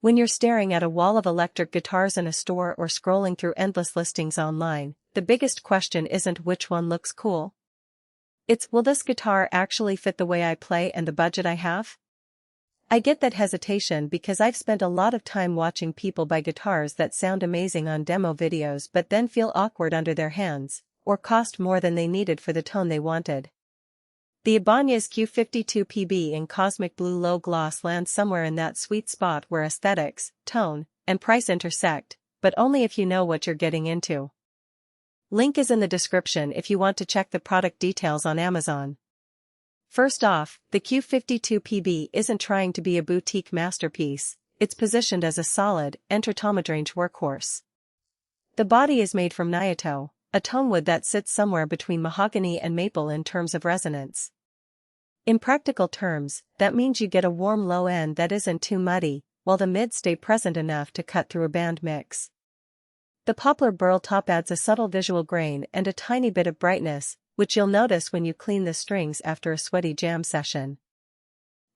When you're staring at a wall of electric guitars in a store or scrolling through endless listings online, the biggest question isn't which one looks cool. It's, will this guitar actually fit the way I play and the budget I have? I get that hesitation because I've spent a lot of time watching people buy guitars that sound amazing on demo videos but then feel awkward under their hands, or cost more than they needed for the tone they wanted. The Ibanez Q52PB in Cosmic Blue Low Gloss lands somewhere in that sweet spot where aesthetics, tone, and price intersect, but only if you know what you're getting into. Link is in the description if you want to check the product details on Amazon. First off, the Q52PB isn't trying to be a boutique masterpiece, it's positioned as a solid, entertainment-range workhorse. The body is made from Nyatoh, a tonewood that sits somewhere between mahogany and maple in terms of resonance. In practical terms, that means you get a warm low end that isn't too muddy, while the mids stay present enough to cut through a band mix. The poplar burl top adds a subtle visual grain and a tiny bit of brightness, which you'll notice when you clean the strings after a sweaty jam session.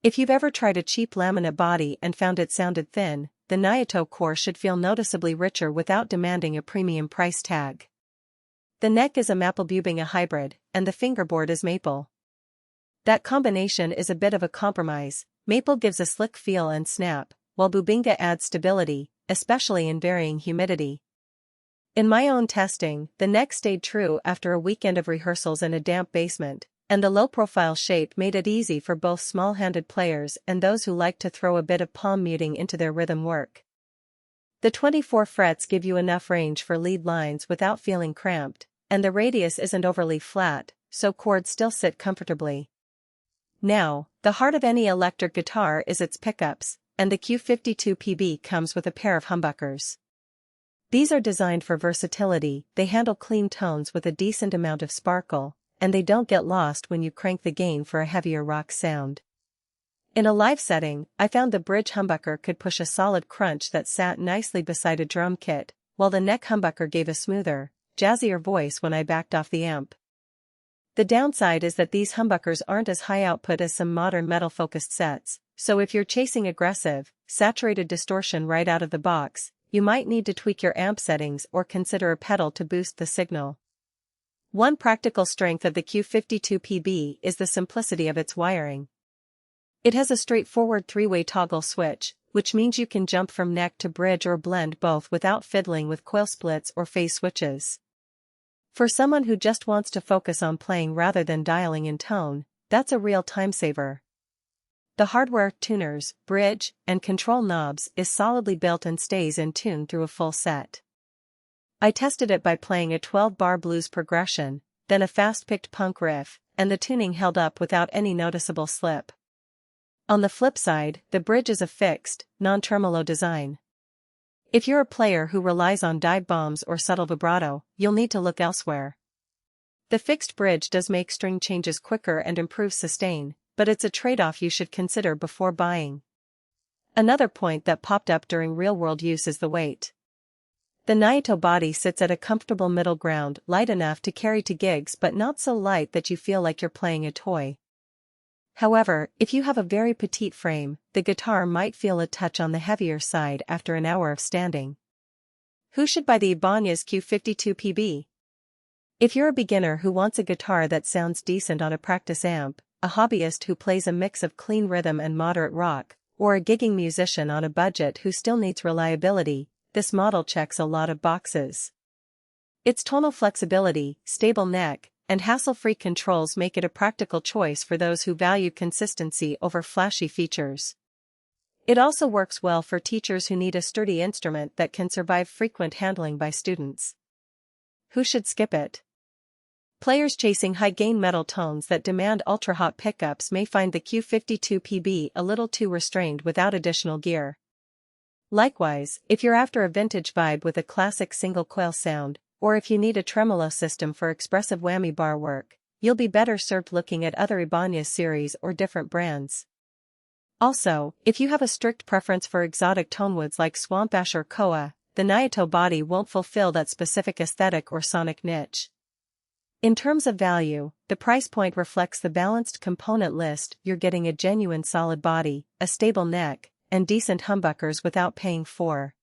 If you've ever tried a cheap laminate body and found it sounded thin, the Nyatoh core should feel noticeably richer without demanding a premium price tag. The neck is a maple Bubinga hybrid, and the fingerboard is maple. That combination is a bit of a compromise. Maple gives a slick feel and snap, while Bubinga adds stability, especially in varying humidity. In my own testing, the neck stayed true after a weekend of rehearsals in a damp basement, and the low-profile shape made it easy for both small-handed players and those who like to throw a bit of palm muting into their rhythm work. The 24 frets give you enough range for lead lines without feeling cramped, and the radius isn't overly flat, so chords still sit comfortably. Now, the heart of any electric guitar is its pickups, and the Q52PB comes with a pair of humbuckers. These are designed for versatility, they handle clean tones with a decent amount of sparkle, and they don't get lost when you crank the gain for a heavier rock sound. In a live setting, I found the bridge humbucker could push a solid crunch that sat nicely beside a drum kit, while the neck humbucker gave a smoother, jazzier voice when I backed off the amp. The downside is that these humbuckers aren't as high output as some modern metal-focused sets, so if you're chasing aggressive, saturated distortion right out of the box, you might need to tweak your amp settings or consider a pedal to boost the signal. One practical strength of the Q52PB is the simplicity of its wiring. It has a straightforward 3-way toggle switch, which means you can jump from neck to bridge or blend both without fiddling with coil splits or phase switches. For someone who just wants to focus on playing rather than dialing in tone, that's a real time saver. The hardware, tuners, bridge, and control knobs is solidly built and stays in tune through a full set. I tested it by playing a 12-bar blues progression, then a fast-picked punk riff, and the tuning held up without any noticeable slip. On the flip side, the bridge is a fixed, non-tremolo design. If you're a player who relies on dive bombs or subtle vibrato, you'll need to look elsewhere. The fixed bridge does make string changes quicker and improves sustain, but it's a trade-off you should consider before buying. Another point that popped up during real-world use is the weight. The Nyatoh body sits at a comfortable middle ground, light enough to carry to gigs but not so light that you feel like you're playing a toy. However, if you have a very petite frame, the guitar might feel a touch on the heavier side after an hour of standing. Who should buy the Ibanez Q52PB? If you're a beginner who wants a guitar that sounds decent on a practice amp, a hobbyist who plays a mix of clean rhythm and moderate rock, or a gigging musician on a budget who still needs reliability, this model checks a lot of boxes. Its tonal flexibility, stable neck, and hassle-free controls make it a practical choice for those who value consistency over flashy features. It also works well for teachers who need a sturdy instrument that can survive frequent handling by students. Who should skip it? Players chasing high-gain metal tones that demand ultra-hot pickups may find the Q52PB a little too restrained without additional gear. Likewise, if you're after a vintage vibe with a classic single-coil sound, or if you need a tremolo system for expressive whammy bar work, you'll be better served looking at other Ibanez series or different brands. Also, if you have a strict preference for exotic tonewoods like swamp ash or koa, the Nyatoh body won't fulfill that specific aesthetic or sonic niche. In terms of value, the price point reflects the balanced component list. You're getting a genuine solid body, a stable neck, and decent humbuckers without paying for.